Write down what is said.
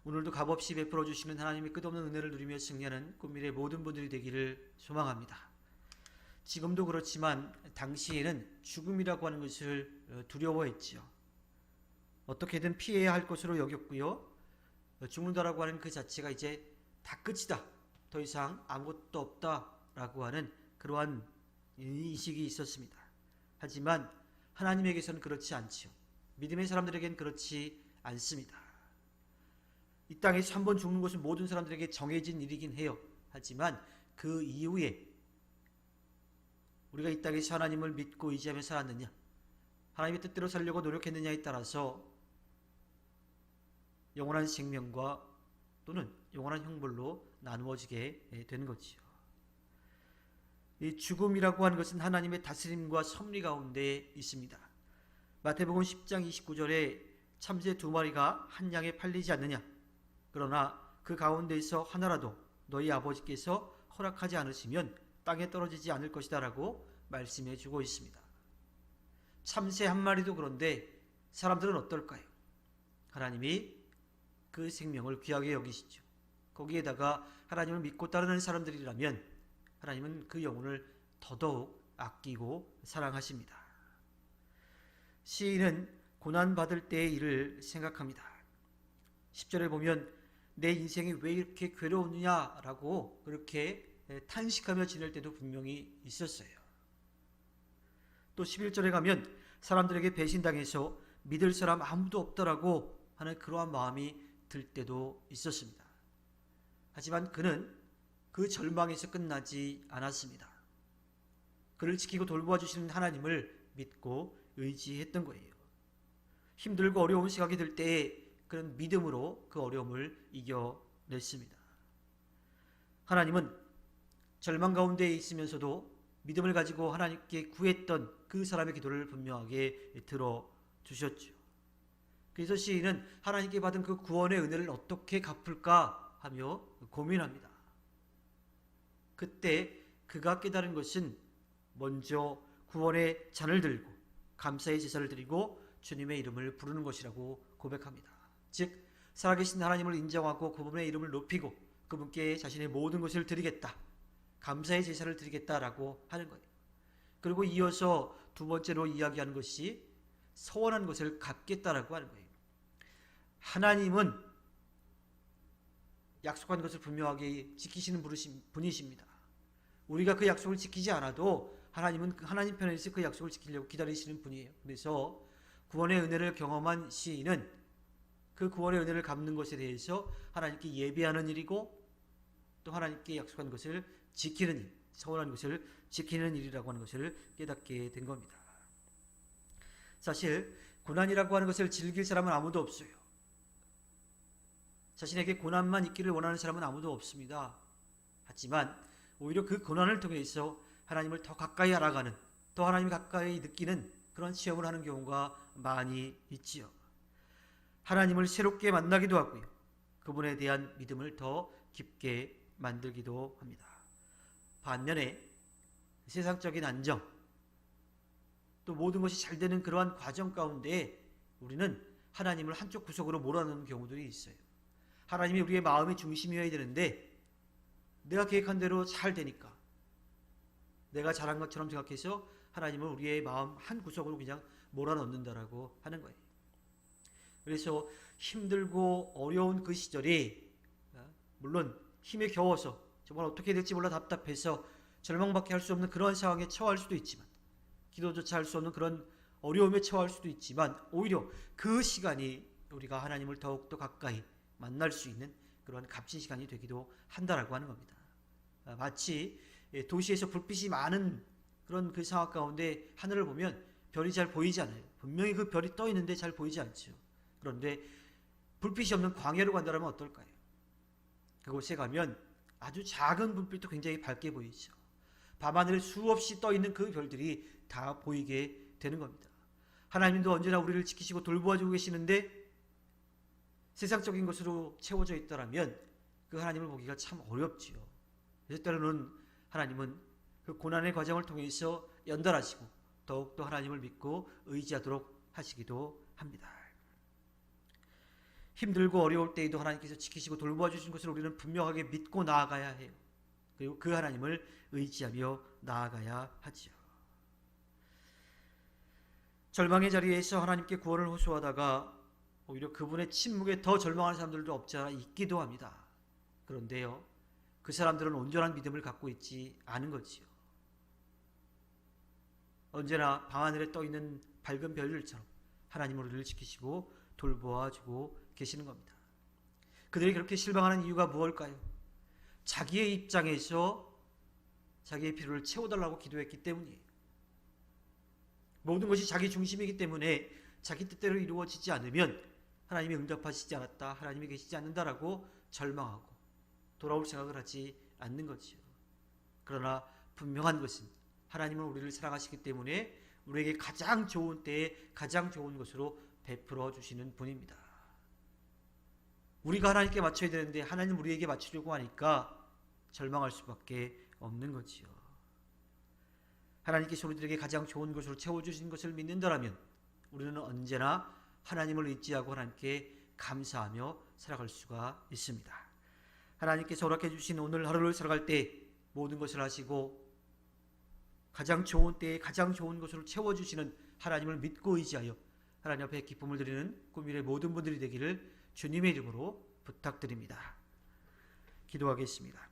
오늘도 값없이 베풀어 주시는 하나님의 끝없는 은혜를 누리며 승리하는 꿈미래 모든 분들이 되기를 소망합니다. 지금도 그렇지만 당시에는 죽음이라고 하는 것을 두려워했지요. 어떻게든 피해야 할 것으로 여겼고요. 죽는다라고 하는 그 자체가 이제 다 끝이다. 더 이상 아무것도 없다라고 하는 그러한 인식이 있었습니다. 하지만 하나님에게서는 그렇지 않지요. 믿음의 사람들에겐 그렇지 않습니다. 이 땅에서 한 번 죽는 것은 모든 사람들에게 정해진 일이긴 해요. 하지만 그 이후에 우리가 이 땅에서 하나님을 믿고 의지하며 살았느냐, 하나님의 뜻대로 살려고 노력했느냐에 따라서 영원한 생명과 또는 영원한 형벌로 나누어지게 되는 거지요. 이 죽음이라고 하는 것은 하나님의 다스림과 섭리 가운데 있습니다. 마태복음 10장 29절에 참새 2마리가 한 양에 팔리지 않느냐, 그러나 그 가운데에서 하나라도 너희 아버지께서 허락하지 않으시면 땅에 떨어지지 않을 것이다 라고 말씀해 주고 있습니다. 참새 한 마리도 그런데 사람들은 어떨까요? 하나님이 그 생명을 귀하게 여기시죠. 거기에다가 하나님을 믿고 따르는 사람들이라면 하나님은 그 영혼을 더더욱 아끼고 사랑하십니다. 시인은 고난받을 때의 일을 생각합니다. 10절에 보면 내 인생이 왜 이렇게 괴로우냐라고 그렇게 탄식하며 지낼 때도 분명히 있었어요. 또 11절에 가면 사람들에게 배신당해서 믿을 사람 아무도 없더라고 하는 그러한 마음이 들 때도 있었습니다. 하지만 그는 그 절망에서 끝나지 않았습니다. 그를 지키고 돌보아 주시는 하나님을 믿고 의지했던 거예요. 힘들고 어려운 시각이 들 때에 그런 믿음으로 그 어려움을 이겨냈습니다. 하나님은 절망 가운데 있으면서도 믿음을 가지고 하나님께 구했던 그 사람의 기도를 분명하게 들어주셨죠. 그래서 시인은 하나님께 받은 그 구원의 은혜를 어떻게 갚을까 하며 고민합니다. 그때 그가 깨달은 것은 먼저 구원의 잔을 들고 감사의 제사를 드리고 주님의 이름을 부르는 것이라고 고백합니다. 즉 살아계신 하나님을 인정하고 그분의 이름을 높이고 그분께 자신의 모든 것을 드리겠다, 감사의 제사를 드리겠다라고 하는 거예요. 그리고 이어서 두 번째로 이야기하는 것이 서원한 것을 갚겠다라고 하는 거예요. 하나님은 약속한 것을 분명하게 지키시는 분이십니다. 우리가 그 약속을 지키지 않아도 하나님은 하나님 편에서 그 약속을 지키려고 기다리시는 분이에요. 그래서 구원의 은혜를 경험한 시인은 그 구원의 은혜를 갚는 것에 대해서 하나님께 예배하는 일이고 또 하나님께 약속한 것을 지키는 일, 서원한 것을 지키는 일이라고 하는 것을 깨닫게 된 겁니다. 사실 고난이라고 하는 것을 즐길 사람은 아무도 없어요. 자신에게 고난만 있기를 원하는 사람은 아무도 없습니다. 하지만 오히려 그 고난을 통해서 하나님을 더 가까이 알아가는, 더 하나님을 가까이 느끼는 그런 체험을 하는 경우가 많이 있지요. 하나님을 새롭게 만나기도 하고요. 그분에 대한 믿음을 더 깊게 만들기도 합니다. 반면에 세상적인 안정, 또 모든 것이 잘 되는 그러한 과정 가운데 우리는 하나님을 한쪽 구석으로 몰아넣는 경우들이 있어요. 하나님이 우리의 마음의 중심이어야 되는데 내가 계획한 대로 잘 되니까 내가 잘한 것처럼 생각해서 하나님을 우리의 마음 한 구석으로 그냥 몰아넣는다라고 하는 거예요. 그래서 힘들고 어려운 그 시절이 물론 힘에 겨워서 정말 어떻게 될지 몰라 답답해서 절망밖에 할 수 없는 그런 상황에 처할 수도 있지만, 기도조차 할 수 없는 그런 어려움에 처할 수도 있지만, 오히려 그 시간이 우리가 하나님을 더욱더 가까이 만날 수 있는 그런 값진 시간이 되기도 한다라고 하는 겁니다. 마치 도시에서 불빛이 많은 그런 그 상황 가운데 하늘을 보면 별이 잘 보이지 않아요. 분명히 그 별이 떠 있는데 잘 보이지 않죠. 그런데 불빛이 없는 광야로 간다면 어떨까요? 그곳에 가면 아주 작은 불빛도 굉장히 밝게 보이죠. 밤하늘에 수없이 떠 있는 그 별들이 다 보이게 되는 겁니다. 하나님도 언제나 우리를 지키시고 돌보아주고 계시는데 세상적인 것으로 채워져 있다면 그 하나님을 보기가 참 어렵지요. 그래서 때로는 하나님은 그 고난의 과정을 통해서 연달아시고 더욱더 하나님을 믿고 의지하도록 하시기도 합니다. 힘들고 어려울 때에도 하나님께서 지키시고 돌보아 주신 것을 우리는 분명하게 믿고 나아가야 해요. 그리고 그 하나님을 의지하며 나아가야 하지요. 절망의 자리에서 하나님께 구원을 호소하다가 오히려 그분의 침묵에 더 절망하는 사람들도 없지 않아 있기도 합니다. 그런데요, 그 사람들은 온전한 믿음을 갖고 있지 않은 거지요. 언제나 밤하늘에 떠있는 밝은 별들처럼 하나님은 우리를 지키시고 돌보아주고 계시는 겁니다. 그들이 그렇게 실망하는 이유가 무엇일까요? 자기의 입장에서 자기의 필요를 채워달라고 기도했기 때문이에요. 모든 것이 자기 중심이기 때문에 자기 뜻대로 이루어지지 않으면 하나님이 응답하시지 않았다, 하나님이 계시지 않는다라고 절망하고 돌아올 생각을 하지 않는 거지요. 그러나 분명한 것은 하나님은 우리를 사랑하시기 때문에 우리에게 가장 좋은 때에 가장 좋은 것으로 베풀어 주시는 분입니다. 우리가 하나님께 맞춰야 되는데 하나님 우리에게 맞추려고 하니까 절망할 수밖에 없는 거지요. 하나님께서 우리들에게 가장 좋은 것으로 채워주신 것을 믿는다라면 우리는 언제나 하나님을 의지하고 하나님께 감사하며 살아갈 수가 있습니다. 하나님께서 허락해 주신 오늘 하루를 살아갈 때 모든 것을 하시고 가장 좋은 때에 가장 좋은 것으로 채워주시는 하나님을 믿고 의지하여 하나님 앞에 기쁨을 드리는 꿈일의 모든 분들이 되기를 주님의 이름으로 부탁드립니다. 기도하겠습니다.